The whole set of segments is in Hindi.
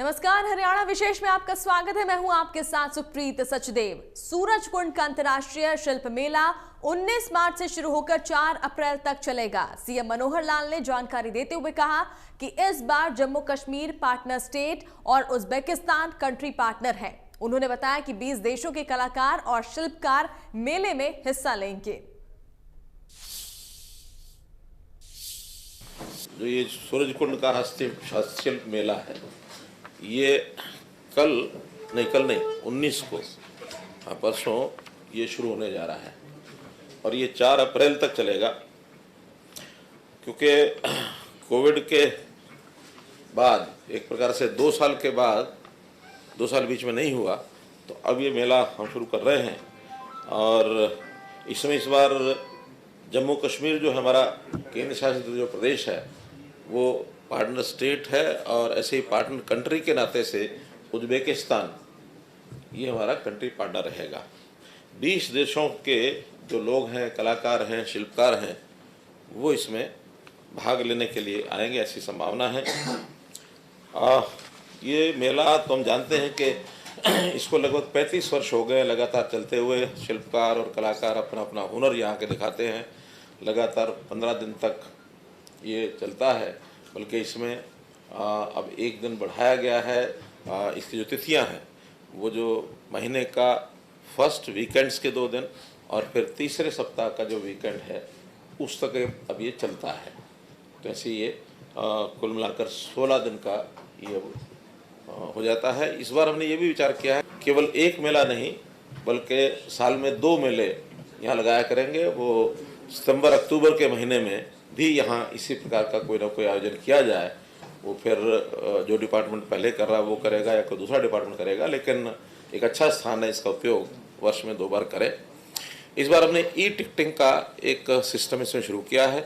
नमस्कार, हरियाणा विशेष में आपका स्वागत है। मैं हूं आपके साथ सुप्रीत सचदेव। सूरजकुंड का अंतर्राष्ट्रीय शिल्प मेला 19 मार्च से शुरू होकर 4 अप्रैल तक चलेगा। सीएम मनोहर लाल ने जानकारी देते हुए कहा कि इस बार जम्मू कश्मीर पार्टनर स्टेट और उज्बेकिस्तान कंट्री पार्टनर है। उन्होंने बताया कि 20 देशों के कलाकार और शिल्पकार मेले में हिस्सा लेंगे। जो ये सूरजकुंड का हस्तशिल्प मेला है, ये कल नहीं 19 को परसों ये शुरू होने जा रहा है और ये 4 अप्रैल तक चलेगा। क्योंकि कोविड के बाद एक प्रकार से 2 साल के बाद 2 साल बीच में नहीं हुआ, तो अब ये मेला हम शुरू कर रहे हैं। और इसमें इस बार जम्मू कश्मीर जो हमारा केंद्र शासित जो प्रदेश है वो पार्टनर स्टेट है, और ऐसे ही पार्टनर कंट्री के नाते से उज्बेकिस्तान ये हमारा कंट्री पार्टनर रहेगा। 20 देशों के जो लोग हैं, कलाकार हैं, शिल्पकार हैं, वो इसमें भाग लेने के लिए आएंगे, ऐसी संभावना है। ये मेला तो हम जानते हैं कि इसको लगभग 35 वर्ष हो गए लगातार चलते हुए। शिल्पकार और कलाकार अपना अपना हुनर यहाँ के दिखाते हैं। लगातार 15 दिन तक ये चलता है, बल्कि इसमें अब एक दिन बढ़ाया गया है। इसकी जो तिथियां हैं वो जो महीने का फर्स्ट वीकेंड्स के 2 दिन और फिर तीसरे सप्ताह का जो वीकेंड है उस तक अब ये चलता है। तो ऐसे ये कुल मिलाकर 16 दिन का ये हो जाता है। इस बार हमने ये भी विचार किया है केवल एक मेला नहीं बल्कि साल में 2 मेले यहाँ लगाया करेंगे। वो सितंबर अक्टूबर के महीने में भी यहाँ इसी प्रकार का कोई ना कोई आयोजन किया जाए। वो फिर जो डिपार्टमेंट पहले कर रहा है वो करेगा या कोई दूसरा डिपार्टमेंट करेगा, लेकिन एक अच्छा स्थान है, इसका उपयोग वर्ष में 2 बार करें। इस बार हमने ई टिकटिंग का एक सिस्टम इसमें शुरू किया है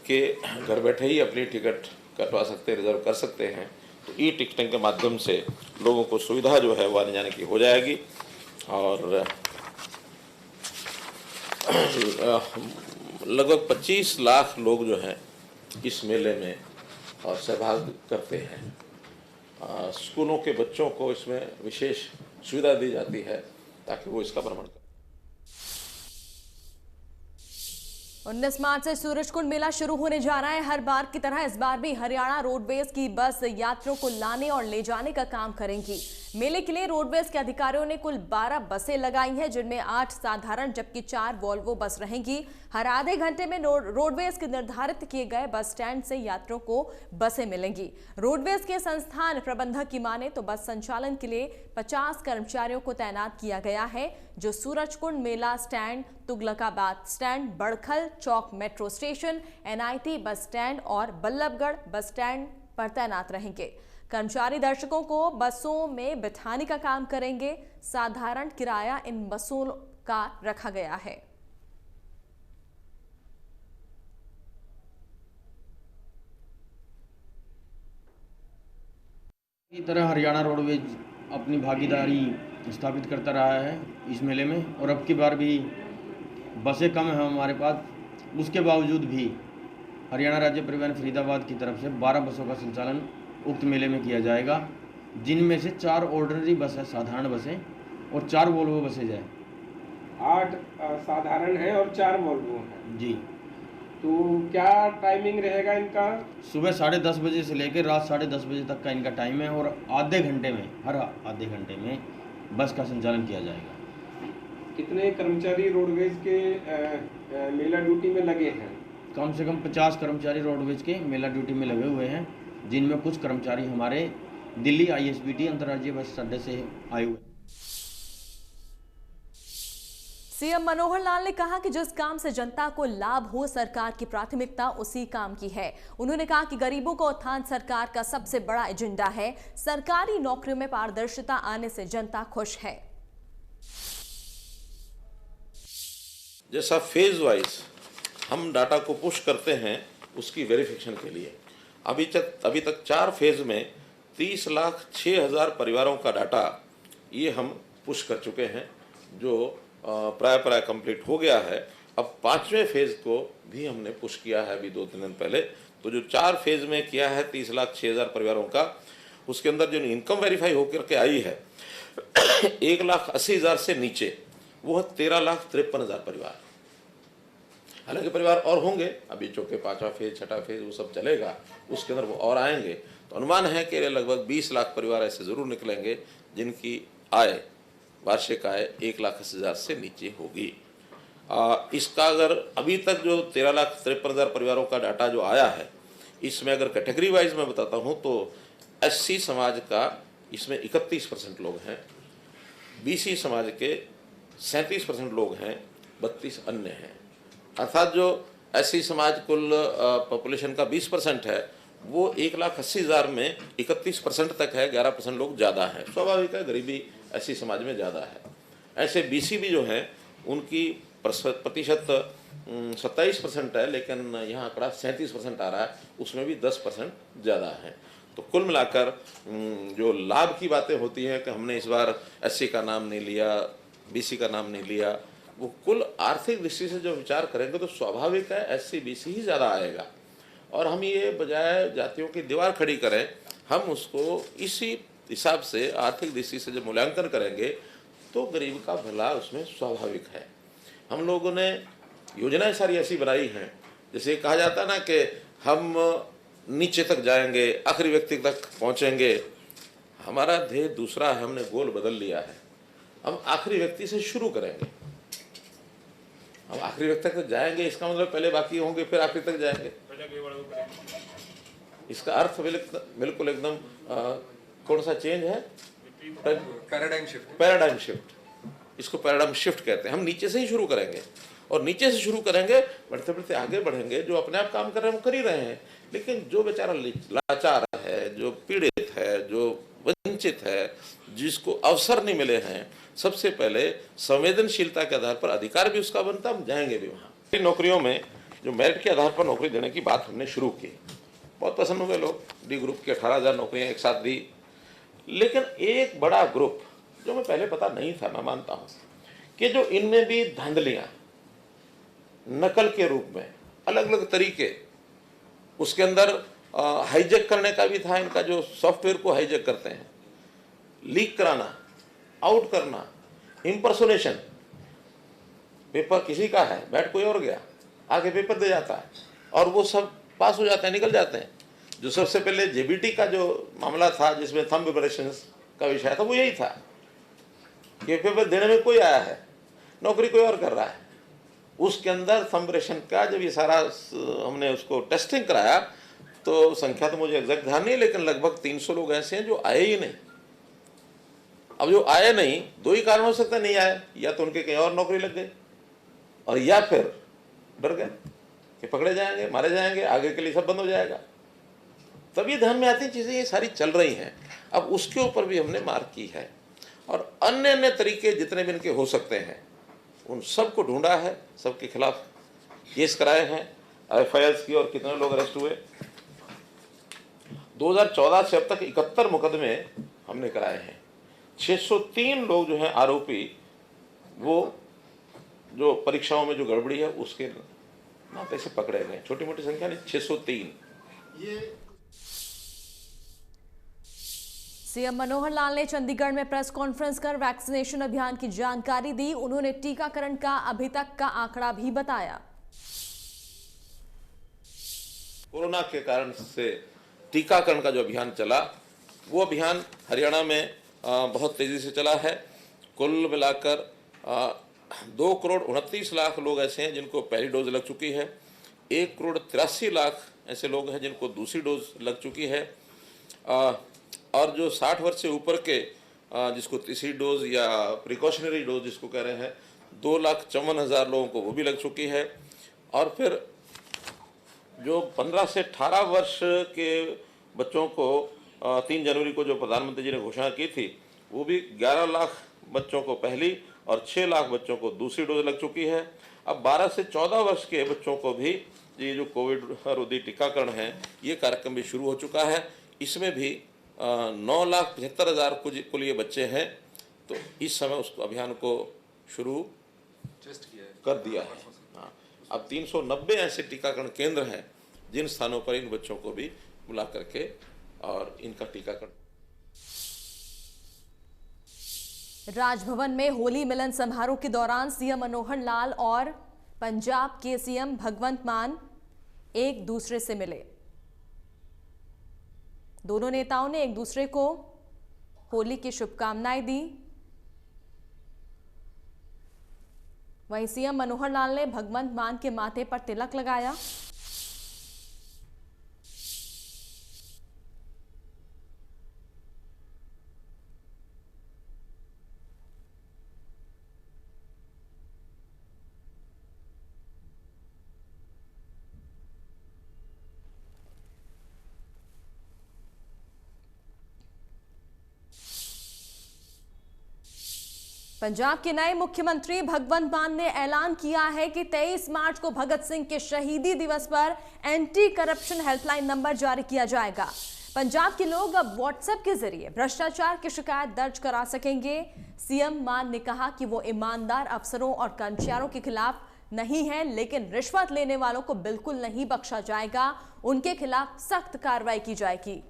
कि घर बैठे ही अपनी टिकट कटवा सकते हैं, रिजर्व कर सकते हैं। तो ई टिकटिंग के माध्यम से लोगों को सुविधा जो है वो आने जाने की हो जाएगी और लगभग 25 लाख लोग जो हैं इस मेले में सहभाग करते हैं। स्कूलों के बच्चों को इसमें विशेष सुविधा दी जाती है ताकि वो इसका भ्रमण करें। 19 मार्च से सूरजकुंड मेला शुरू होने जा रहा है। हर बार की तरह इस बार भी हरियाणा रोडवेज की बस यात्रियों को लाने और ले जाने का काम करेंगी। मेले के लिए रोडवेज के अधिकारियों ने कुल 12 बसें लगाई हैं, जिनमें 8 साधारण जबकि 4 वॉल्वो बस रहेंगी। हर आधे घंटे में रोडवेज के निर्धारित किए गए बस स्टैंड से यात्रियों को बसें मिलेंगी। रोडवेज के संस्थान प्रबंधक की माने तो बस संचालन के लिए 50 कर्मचारियों को तैनात किया गया है, जो सूरजकुंड मेला स्टैंड, तुगलकाबाद स्टैंड, बड़खल चौक metro station, NIT bus stand और बल्लभगढ़ बस स्टैंड पर तैनात रहेंगे। कर्मचारी दर्शकों को बसों में बिठाने का काम करेंगे। साधारण किराया इन बसों का रखा गया है। इसी तरह हरियाणा रोडवेज अपनी भागीदारी स्थापित करता रहा है इस मेले में, और अब की बार भी बसें कम हैं हमारे पास, उसके बावजूद भी हरियाणा राज्य परिवहन फरीदाबाद की तरफ से 12 बसों का संचालन उक्त मेले में किया जाएगा, जिनमें से 4 ऑर्डिनरी बस है, साधारण बसें, और 4 वोल्वो बसेज है। 8 साधारण है और 4 वोल्वो है जी। तो क्या टाइमिंग रहेगा इनका? सुबह 10:30 बजे से लेकर रात 10:30 बजे तक का इनका टाइम है, और आधे घंटे में, हर आधे घंटे में बस का संचालन किया जाएगा। कितने कर्मचारी रोडवेज के मेला ड्यूटी में लगे हैं? कम से कम 50 कर्मचारी रोडवेज के मेला ड्यूटी में लगे हुए हैं, जिनमें कुछ कर्मचारी हमारे दिल्ली ISBT अंतर्राज्यीय बस अड्डे से आए हुए। सीएम मनोहर लाल ने कहा कि जिस काम से जनता को लाभ हो, सरकार की प्राथमिकता उसी काम की है। उन्होंने कहा कि गरीबों का उत्थान सरकार का सबसे बड़ा एजेंडा है। सरकारी नौकरियों में पारदर्शिता आने से जनता खुश है। जैसा फेज वाइज हम डाटा को पुश करते हैं उसकी वेरिफिकेशन के लिए अभी तक 4 फेज में 30,06,000 परिवारों का डाटा ये हम पुश कर चुके हैं, जो प्राय कंप्लीट हो गया है। अब 5वें फेज को भी हमने पुश किया है अभी 2-3 दिन पहले। तो जो 4 फेज में किया है 30,06,000 परिवारों का, उसके अंदर जो इनकम वेरीफाई होकर के आई है 1,80,000 से नीचे, वो है 13,53,000 परिवार। हालांकि परिवार और होंगे, अभी चौथे 5वां फेज 6ठा फेज वो सब चलेगा, उसके अंदर वो और आएंगे। तो अनुमान है कि लगभग 20 लाख परिवार ऐसे ज़रूर निकलेंगे जिनकी आय, वार्षिक आय 1,80,000 से नीचे होगी। इसका अगर अभी तक जो 13,53,000 परिवारों का डाटा जो आया है, इसमें अगर कैटेगरी वाइज मैं बताता हूँ तो एससी समाज का इसमें 31% लोग हैं, बीसी समाज के 37% लोग हैं, 32 अन्य हैं। अर्थात जो एससी समाज कुल पॉपुलेशन का 20% है, वो 1,80,000 में 31% तक है, 11% लोग ज़्यादा हैं। स्वाभाविक है, गरीबी ऐसी समाज में ज़्यादा है। ऐसे बीसी भी जो हैं उनकी प्रतिशत 27% है, लेकिन यहाँ आंकड़ा 37% आ रहा है, उसमें भी 10% ज़्यादा है। तो कुल मिलाकर जो लाभ की बातें होती हैं कि हमने इस बार एससी का नाम नहीं लिया, बीसी का नाम नहीं लिया, वो कुल आर्थिक दृष्टि से जो विचार करेंगे तो स्वाभाविक है एससी बीसी ही ज़्यादा आएगा। और हम ये बजाय जातियों की दीवार खड़ी करें, हम उसको इसी हिसाब से आर्थिक दृष्टि से जब मूल्यांकन करेंगे तो गरीब का भला उसमें स्वाभाविक है। हम लोगों ने योजनाएं सारी ऐसी बनाई हैं, जैसे कहा जाता है ना कि हम नीचे तक जाएंगे, आखिरी व्यक्ति तक पहुंचेंगे। हमारा ध्येय दूसरा है, हमने गोल बदल लिया है। हम आखिरी व्यक्ति से शुरू करेंगे, हम आखिरी व्यक्ति तक जाएंगे, इसका मतलब पहले बाकी होंगे फिर आखिरी तक जाएंगे। इसका अर्थ बिल्कुल एकदम कौन सा चेंज है? Paradigm shift. इसको पैराडाइम शिफ्ट कहते हैं। हम नीचे से ही शुरू करेंगे और नीचे से शुरू करेंगे, बढ़ते बढ़ते आगे बढ़ेंगे। जो अपने आप काम कर रहे हैं वो कर ही रहे हैं, लेकिन जो बेचारा लाचार है, जो पीड़ित है, जो वंचित है, जिसको अवसर नहीं मिले हैं, सबसे पहले संवेदनशीलता के आधार पर अधिकार भी उसका बनता, हम जाएंगे भी वहाँ। नौकरियों में जो मेरिट के आधार पर नौकरी देने की बात हमने शुरू की, बहुत पसंद हो गए लोग। डी ग्रुप की 18,000 नौकरियाँ एक साथ दी। लेकिन एक बड़ा ग्रुप जो मैं पहले पता नहीं था, मैं मानता हूँ कि जो इनमें भी धांधलियाँ, नकल के रूप में अलग अलग तरीके, उसके अंदर हाईजैक करने का भी था। इनका जो सॉफ्टवेयर को हाईजैक करते हैं, लीक कराना, आउट करना, इम्पर्सोनेशन। पेपर किसी का है, बैठ कोई और गया, आगे पेपर दे जाता है और वो सब पास हो जाते हैं, निकल जाते हैं। जो सबसे पहले जेबीटी का जो मामला था, जिसमें थंब विब्रेशंस का विषय था, वो यही था कि पेपर देने में कोई आया है, नौकरी कोई और कर रहा है। उसके अंदर थंब विब्रेशन का जब ये सारा हमने उसको टेस्टिंग कराया तो संख्या तो मुझे एग्जैक्ट ध्यान नहीं, लेकिन लगभग 300 लोग ऐसे हैं जो आए ही नहीं। अब जो आए नहीं, दो ही कारण हो सकते हैं, नहीं आए, या तो उनके कहीं और नौकरी लग गई और या फिर डर गए कि पकड़े जाएंगे, मारे जाएंगे, आगे के लिए सब बंद हो जाएगा। तब ये ध्यान में आती चीज़ें ये सारी चल रही हैं। अब उसके ऊपर भी हमने मार्क की है और अन्य अन्य तरीके जितने भी इनके हो सकते हैं उन सबको ढूंढा है, सबके खिलाफ केस कराए हैं, एफआईआर की, और कितने लोग अरेस्ट हुए। 2014 से अब तक 71 मुकदमे हमने कराए हैं। 603 लोग जो हैं आरोपी, वो जो परीक्षाओं में जो गड़बड़ी है उसके नाते से पकड़े गए। छोटी मोटी संख्या नहीं, 603। सीएम मनोहर लाल ने चंडीगढ़ में प्रेस कॉन्फ्रेंस कर वैक्सीनेशन अभियान की जानकारी दी। उन्होंने टीकाकरण का अभी तक का आंकड़ा भी बताया। कोरोना के कारण से टीकाकरण का जो अभियान चला, वो अभियान हरियाणा में बहुत तेजी से चला है। कुल मिलाकर 2,29,00,000 लोग ऐसे हैं जिनको पहली डोज लग चुकी है। 1,83,00,000 ऐसे लोग हैं जिनको दूसरी डोज लग चुकी है। और जो 60 वर्ष से ऊपर के जिसको तीसरी डोज या प्रिकॉशनरी डोज जिसको कह रहे हैं, 2,54,000 लोगों को वो भी लग चुकी है। और फिर जो 15 से 18 वर्ष के बच्चों को 3 जनवरी को जो प्रधानमंत्री जी ने घोषणा की थी, वो भी 11 लाख बच्चों को पहली और 6 लाख बच्चों को दूसरी डोज लग चुकी है। अब 12 से 14 वर्ष के बच्चों को भी ये जो कोविड रोधी टीकाकरण है, ये कार्यक्रम भी शुरू हो चुका है। इसमें भी 9,75,000 कुल ये बच्चे हैं। तो इस समय उसको अभियान को शुरू कर दिया है। हाँ, अब 390 ऐसे टीकाकरण केंद्र हैं जिन स्थानों पर इन बच्चों को भी बुला करके और इनका टीकाकरण राजभवन में होली मिलन समारोह के दौरान सीएम मनोहर लाल और पंजाब के सीएम भगवंत मान एक दूसरे से मिले। दोनों नेताओं ने एक दूसरे को होली की शुभकामनाएं दी। वहीं सीएम मनोहर लाल ने भगवंत मान के माथे पर तिलक लगाया। पंजाब के नए मुख्यमंत्री भगवंत मान ने ऐलान किया है कि 23 मार्च को भगत सिंह के शहीदी दिवस पर एंटी करप्शन हेल्पलाइन नंबर जारी किया जाएगा। पंजाब के लोग अब व्हाट्सएप के जरिए भ्रष्टाचार की शिकायत दर्ज करा सकेंगे। सीएम मान ने कहा कि वो ईमानदार अफसरों और कर्मचारियों के खिलाफ नहीं है, लेकिन रिश्वत लेने वालों को बिल्कुल नहीं बख्शा जाएगा। उनके खिलाफ सख्त कार्रवाई की जाएगी।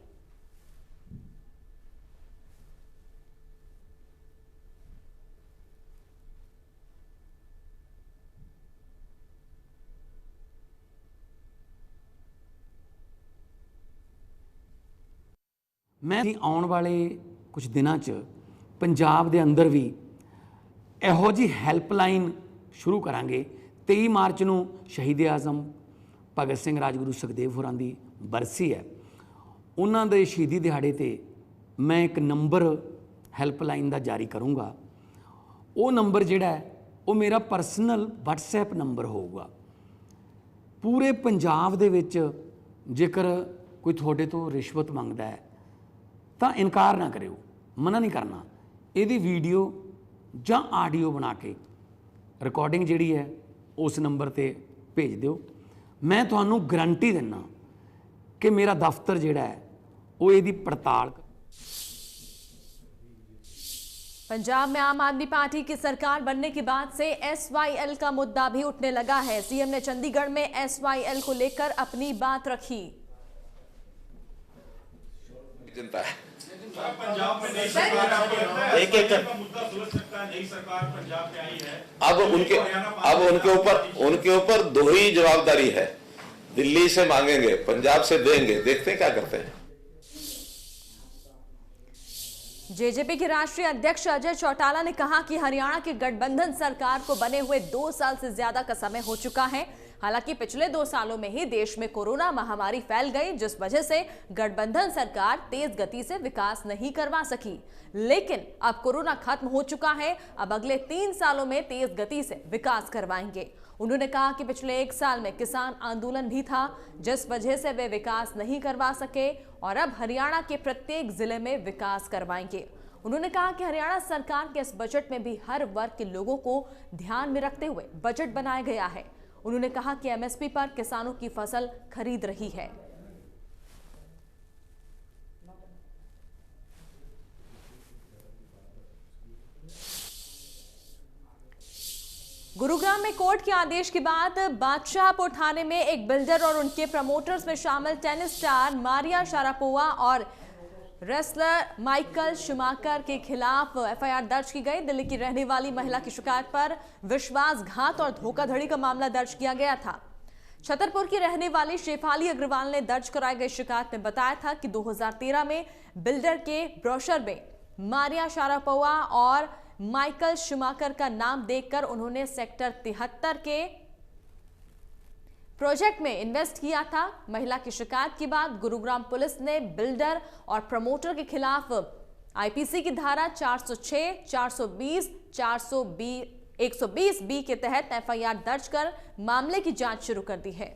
मैं आउण वाले कुछ दिनों च पंजाब दे अंदर भी इहो जी हैल्पलाइन शुरू करांगे। 23 मार्च नूं शहीद आज़म भगत सिंह राजगुरू सुखदेव होरां दी बरसी है। उन्हां दे शहीदी दिहाड़े ते मैं एक नंबर हैल्पलाइन दा जारी करूँगा। वो नंबर जिहड़ा है वो मेरा परसनल WhatsApp नंबर होगा। पूरे पंजाब दे विच जेकर कोई तुहाडे तो रिश्वत मंगदा है तो इनकार ना करियो, मना नहीं करना। यदि वीडियो ਜਾਂ आडियो बना के रिकॉर्डिंग जिहड़ी है उस नंबर ते भेज दिओ। मैं तुहानूं गारंटी दिना कि मेरा दफ्तर जिहड़ा है वो इहदी पड़ताल। पंजाब में आम आदमी पार्टी की सरकार बनने के बाद से SYL का मुद्दा भी उठने लगा है। सीएम ने चंडीगढ़ में SYL को लेकर अपनी बात रखी। चिंता है पंजाब में नई सरकार एक मुद्दा सुलझ सकता है। नई सरकार पंजाब में आई है, अब उनके ऊपर दो ही जवाबदारी है, दिल्ली से मांगेंगे, पंजाब से देंगे। देखते हैं क्या करते हैं। जेजेपी के राष्ट्रीय अध्यक्ष अजय चौटाला ने कहा कि हरियाणा की गठबंधन सरकार को बने हुए 2 साल से ज्यादा का समय हो चुका है। हालांकि पिछले 2 सालों में ही देश में कोरोना महामारी फैल गई, जिस वजह से गठबंधन सरकार तेज गति से विकास नहीं करवा सकी। लेकिन अब कोरोना खत्म हो चुका है, अब अगले 3 सालों में तेज गति से विकास करवाएंगे। उन्होंने कहा कि पिछले 1 साल में किसान आंदोलन भी था, जिस वजह से वे विकास नहीं करवा सके और अब हरियाणा के प्रत्येक जिले में विकास करवाएंगे। उन्होंने कहा कि हरियाणा सरकार के इस बजट में भी हर वर्ग के लोगों को ध्यान में रखते हुए बजट बनाया गया है। उन्होंने कहा कि MSP पर किसानों की फसल खरीद रही है। गुरुग्राम में कोर्ट के आदेश के बाद बादशाहपुर थाने में एक बिल्डर और उनके प्रमोटर्स में शामिल टेनिस स्टार मारिया शारापोवा और रेसलर माइकल शुमाकर के खिलाफ FIR दर्ज की गई। दिल्ली की रहने वाली महिला की शिकायत पर विश्वासघात और धोखाधड़ी का मामला दर्ज किया गया था। छतरपुर की रहने वाली शेफाली अग्रवाल ने दर्ज कराई गई शिकायत में बताया था कि 2013 में बिल्डर के ब्रोशर में मारिया शारापोवा और माइकल शुमाकर का नाम देखकर उन्होंने सेक्टर 73 के प्रोजेक्ट में इन्वेस्ट किया था। महिला की शिकायत के बाद गुरुग्राम पुलिस ने बिल्डर और प्रमोटर के खिलाफ IPC की धारा 406, 420, 120B के तहत FIR दर्ज कर मामले की जांच शुरू कर दी है।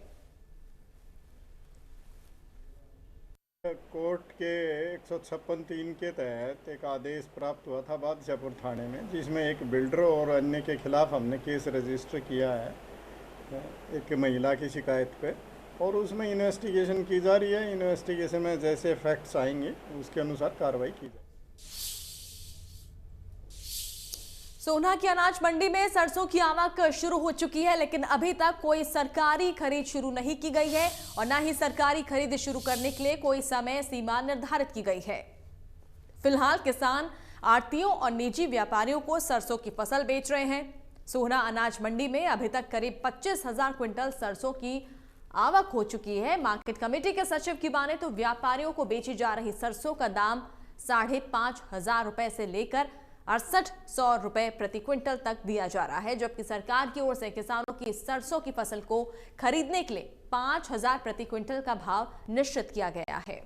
कोर्ट के 156(3) के तहत एक आदेश प्राप्त हुआ था बादशाहपुर थाने में, जिसमें एक बिल्डर और अन्य के खिलाफ हमने केस रजिस्टर किया है एक महिला की शिकायत पे, और उसमें इन्वेस्टिगेशन की जा रही है। इन्वेस्टिगेशन में जैसे फैक्ट्स आएंगे उसके अनुसार कार्रवाई की जाएगी। सोना की अनाज मंडी में सरसों की आवक शुरू हो चुकी है, लेकिन अभी तक कोई सरकारी खरीद शुरू नहीं की गई है और न ही सरकारी खरीद शुरू करने के लिए कोई समय सीमा निर्धारित की गई है। फिलहाल किसान आढ़तियों और निजी व्यापारियों को सरसों की फसल बेच रहे हैं। सोहना अनाज मंडी में अभी तक करीब 25,000 क्विंटल सरसों की आवक हो चुकी है। मार्केट कमेटी के सचिव की माने तो व्यापारियों को बेची जा रही सरसों का दाम 5,500 रुपए से लेकर 6800 रुपए प्रति क्विंटल तक दिया जा रहा है, जबकि सरकार की ओर से किसानों की सरसों की फसल को खरीदने के लिए 5,000 प्रति क्विंटल का भाव निश्चित किया गया है।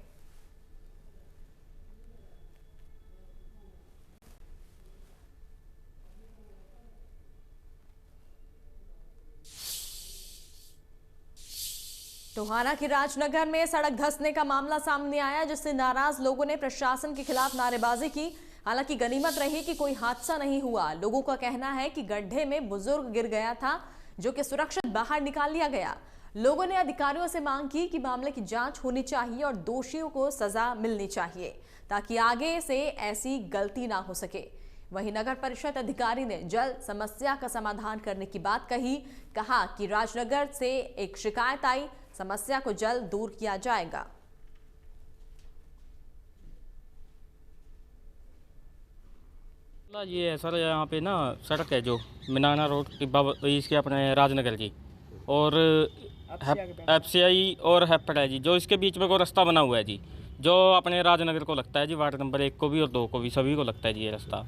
टोहाना के राजनगर में सड़क धंसने का मामला सामने आया, जिससे नाराज लोगों ने प्रशासन के खिलाफ नारेबाजी की। हालांकि गनीमत रही कि कोई हादसा नहीं हुआ। लोगों का कहना है कि गड्ढे में बुजुर्ग गिर गया था, जो कि सुरक्षित बाहर निकाल लिया गया। लोगों ने अधिकारियों से मांग की कि मामले की जांच होनी चाहिए और दोषियों को सजा मिलनी चाहिए, ताकि आगे से ऐसी गलती ना हो सके। वहीं नगर परिषद अधिकारी ने जल्द समस्या का समाधान करने की बात कही। कहा कि राजनगर से एक शिकायत आई, समस्या को जल्द दूर किया जाएगा। ये है सर, यहाँ पे ना सड़क है जो मीनाना रोड की इसके अपने राजनगर की और FCI और हैप्पड है जी, जो इसके बीच में को रास्ता बना हुआ है जी, जो अपने राजनगर को लगता है जी, वार्ड नंबर 1 को भी और 2 को भी, सभी को लगता है जी ये रास्ता।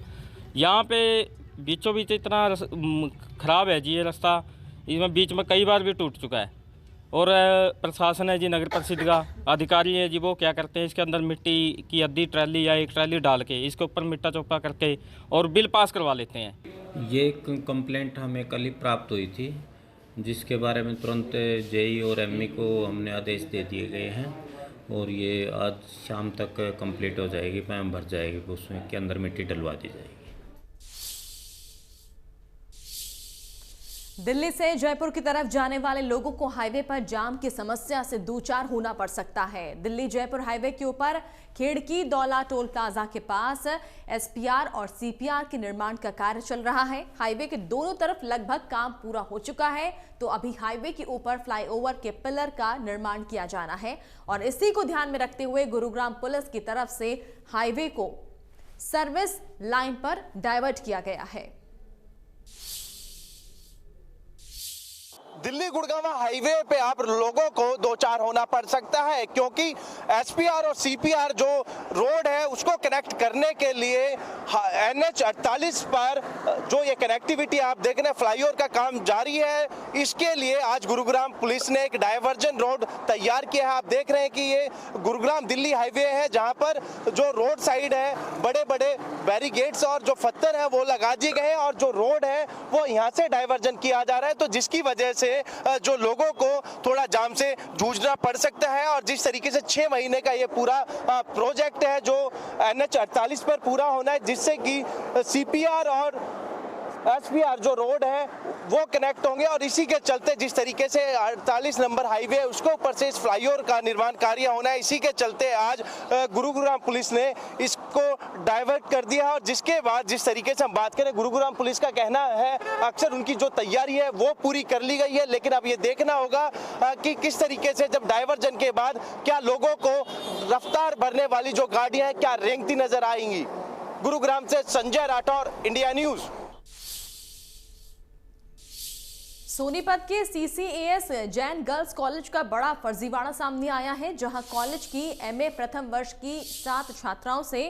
यहाँ पे बीचों बीच इतना ख़राब है जी ये रास्ता, इसमें बीच में कई बार भी टूट चुका है। और प्रशासन है जी, नगर परिषद का अधिकारी है जी, वो क्या करते हैं, इसके अंदर मिट्टी की आधी ट्रैली या एक ट्रैली डाल के इसके ऊपर मिट्टा चौपा करके और बिल पास करवा लेते हैं। ये कंप्लेंट हमें कल ही प्राप्त हुई थी, जिसके बारे में तुरंत JE और ME को हमने आदेश दे दिए गए हैं और ये आज शाम तक कंप्लीट हो जाएगी, पैम भर जाएगी, उसमें के अंदर मिट्टी डलवा दी जाएगी। दिल्ली से जयपुर की तरफ जाने वाले लोगों को हाईवे पर जाम की समस्या से दो चार होना पड़ सकता है। दिल्ली जयपुर हाईवे के ऊपर खेड़की दौला टोल प्लाजा के पास SPR और CPR के निर्माण का कार्य चल रहा है। हाईवे के दोनों तरफ लगभग काम पूरा हो चुका है, तो अभी हाईवे के ऊपर फ्लाईओवर के पिलर का निर्माण किया जाना है और इसी को ध्यान में रखते हुए गुरुग्राम पुलिस की तरफ से हाईवे को सर्विस लाइन पर डाइवर्ट किया गया है। दिल्ली गुड़गांव हाईवे पे आप लोगों को दो चार होना पड़ सकता है, क्योंकि SPR और CPR जो रोड है उसको कनेक्ट करने के लिए NH 48 पर जो ये कनेक्टिविटी आप देख रहे हैं, फ्लाईओवर का काम जारी है। इसके लिए आज गुरुग्राम पुलिस ने एक डाइवर्जन रोड तैयार किया है। आप देख रहे हैं कि ये गुरुग्राम दिल्ली हाईवे है, जहां पर जो रोड साइड है बड़े बड़े बैरिकेड्स और जो पत्थर है वो लगा दिए गए हैं और जो रोड है वो यहाँ से डाइवर्जन किया जा रहा है, तो जिसकी वजह से जो लोगों को थोड़ा जाम से जूझना पड़ सकता है। और जिस तरीके से 6 महीने का ये पूरा प्रोजेक्ट है जो NH 48 पर पूरा होना है, जिससे कि CPR और SPR जो रोड है वो कनेक्ट होंगे और इसी के चलते जिस तरीके से 48 नंबर हाईवे उसके ऊपर से इस फ्लाईओवर का निर्माण कार्य होना है, इसी के चलते आज गुरुग्राम पुलिस ने इसको डाइवर्ट कर दिया। और जिसके बाद जिस तरीके से हम बात करें, गुरुग्राम पुलिस का कहना है अक्सर उनकी जो तैयारी है वो पूरी कर ली गई है, लेकिन अब ये देखना होगा कि किस तरीके से जब डाइवर्जन के बाद क्या लोगों को रफ्तार भरने वाली जो गाड़ियां हैं क्या रेंगती नजर आएंगी। गुरुग्राम से संजय राठौर, इंडिया न्यूज। सोनीपत के CCAS जैन गर्ल्स कॉलेज का बड़ा फर्जीवाड़ा सामने आया है, जहां कॉलेज की MA प्रथम वर्ष की 7 छात्राओं से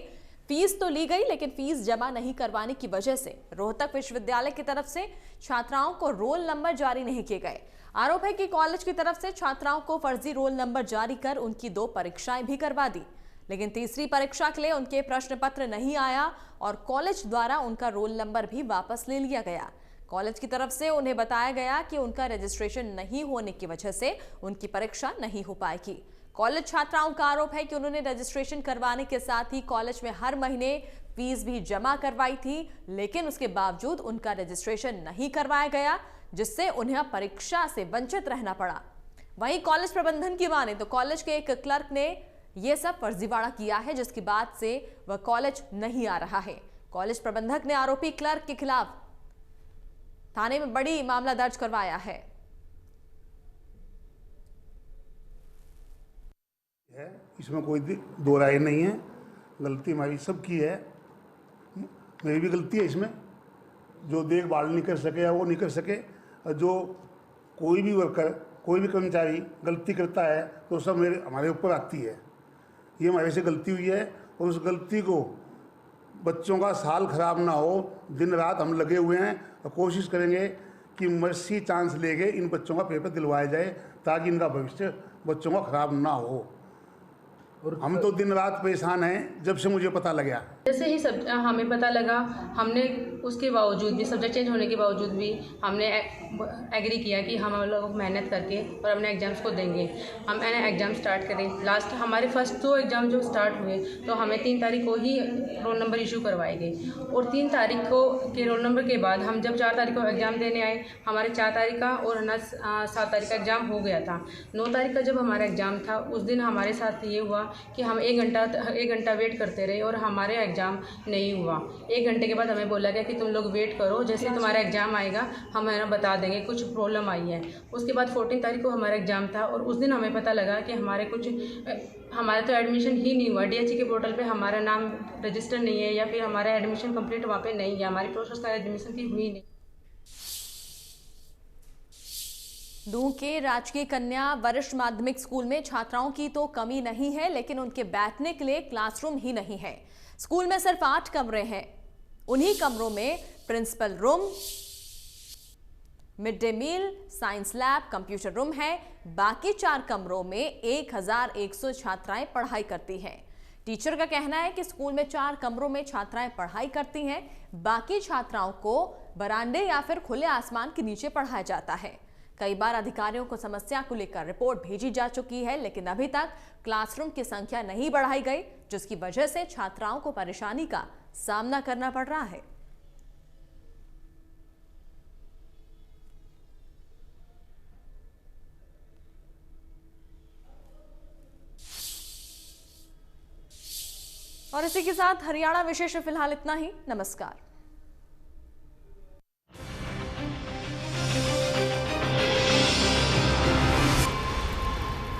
फीस तो ली गई, लेकिन फीस जमा नहीं करवाने की वजह से रोहतक विश्वविद्यालय की तरफ से छात्राओं को रोल नंबर जारी नहीं किए गए। आरोप है कि कॉलेज की तरफ से छात्राओं को फर्जी रोल नंबर जारी कर उनकी 2 परीक्षाएं भी करवा दी, लेकिन तीसरी परीक्षा के लिए उनके प्रश्न पत्र नहीं आया और कॉलेज द्वारा उनका रोल नंबर भी वापस ले लिया गया। कॉलेज की तरफ से उन्हें बताया गया कि उनका रजिस्ट्रेशन नहीं होने की वजह से उनकी परीक्षा नहीं हो पाएगी। कॉलेज छात्राओं का आरोप है कि उन्होंने रजिस्ट्रेशन करवाने के साथ ही कॉलेज में हर महीने फीस भी जमा करवाई थी, लेकिन उसके बावजूद उनका रजिस्ट्रेशन नहीं करवाया गया, जिससे उन्हें परीक्षा से वंचित रहना पड़ा। वहीं कॉलेज प्रबंधन की माने तो कॉलेज के एक क्लर्क ने यह सब फर्जीवाड़ा किया है, जिसकी बात से वह कॉलेज नहीं आ रहा है। कॉलेज प्रबंधक ने आरोपी क्लर्क के खिलाफ थाने में बड़ी मामला दर्ज करवाया है। इसमें कोई दो राय नहीं है, गलती हमारी सबकी है। मेरी भी गलती है इसमें, जो देखभाल नहीं कर सके या वो नहीं कर सके। जो कोई भी वर्कर, कोई भी कर्मचारी गलती करता है तो सब हमारे ऊपर आती है। ये हमारे से गलती हुई है और उस गलती को, बच्चों का साल खराब ना हो, दिन रात हम लगे हुए हैं और कोशिश करेंगे कि मर्सी चांस लेके इन बच्चों का पेपर दिलवाया जाए ताकि इनका भविष्य बच्चों का खराब ना हो। और हम तो दिन रात परेशान हैं जब से मुझे पता लगा। जैसे ही हमें पता लगा, हमने उसके बावजूद भी, सब्जेक्ट चेंज होने के बावजूद भी हमने एग्री किया कि हम लोग मेहनत करके और अपने एग्ज़ाम्स को देंगे। हम एग्ज़ाम स्टार्ट करें। लास्ट हमारे फर्स्ट 2 एग्ज़ाम जो स्टार्ट हुए तो हमें 3 तारीख को ही रोल नंबर इशू करवाए गए और 3 तारीख को के रोल नंबर के बाद हम जब 4 तारीख को एग्ज़ाम देने आए, हमारे 4 तारीख का और 7 तारीख का एग्ज़ाम हो गया था। 9 तारीख का जब हमारा एग्ज़ाम था, उस दिन हमारे साथ ये हुआ कि हम 1 घंटा वेट करते रहे और हमारे एग्ज़ाम नहीं हुआ। 1 घंटे के बाद हमें बोला गया कि तुम लोग वेट करो, जैसे तुम्हारा एग्ज़ाम आएगा हम है ना बता देंगे, कुछ प्रॉब्लम आई है। उसके बाद 14 तारीख को हमारा एग्ज़ाम था और उस दिन हमें पता लगा कि हमारा तो एडमिशन ही नहीं हुआ। DHE के पोर्टल पे हमारा नाम रजिस्टर नहीं है या फिर हमारा एडमिशन कंप्लीट वहाँ पे नहीं है, हमारी प्रोसेस का एडमिशन की हुई नहीं। दून के राजकीय कन्या वरिष्ठ माध्यमिक स्कूल में छात्राओं की तो कमी नहीं है, लेकिन उनके बैठने के लिए क्लासरूम ही नहीं है। स्कूल में सिर्फ 8 कमरे हैं। उन्हीं कमरों में principal room, mid day meal, science lab, computer room है। बाकी 4 कमरों में 1100 छात्राएं पढ़ाई करती हैं। टीचर का कहना है कि स्कूल में 4 कमरों में छात्राएं पढ़ाई करती हैं, बाकी छात्राओं को बरामदे या फिर खुले आसमान के नीचे पढ़ाया जाता है। कई बार अधिकारियों को समस्या को लेकर रिपोर्ट भेजी जा चुकी है, लेकिन अभी तक क्लासरूम की संख्या नहीं बढ़ाई गई, जिसकी वजह से छात्राओं को परेशानी का सामना करना पड़ रहा है। और इसी के साथ हरियाणा विशेष में फिलहाल इतना ही। नमस्कार।